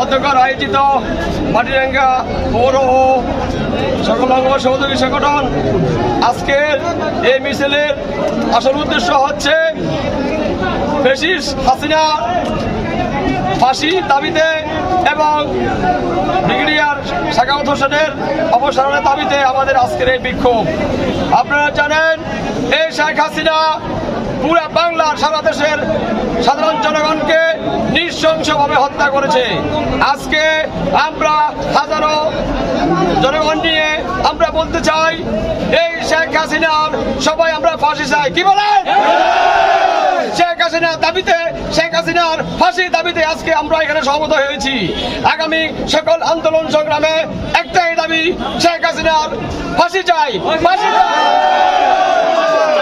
অধ্যক্ষর আয়োজিত মাটিরাঙ্গা পৌর ও সকল অঙ্গ সহযোগী সংগঠন আজকের এই মিছিলের আসল উদ্দেশ্য হচ্ছে ফ্যাসিস্ট হাসিনা ফাঁসি দাবিতে এবং ব্রিগেডিয়ার সাখাওয়াত হোসেনের অবসরের দাবিতে আমাদের আজকের এই বিক্ষোভ। আপনারা জানেন এই শেখ হাসিনা পুরা বাংলার সারা দেশের সাধারণ জনগণকে নৃশংসভাবে হত্যা করেছে। আজকে আমরা হাজারো জনগণ নিয়ে আমরা বলতে চাই এই শেখ হাসিনার সবাই আমরা ফাঁসি চাই। কি বলেন? শেখ হাসিনার দাবিতে, শেখ হাসিনার ফাঁসির দাবিতে আজকে আমরা এখানে সমবেত হয়েছি। আগামী সকল আন্দোলন সংগ্রামে একটাই দাবি, শেখ হাসিনার ফাঁসি চাই, ফাঁসি চাই।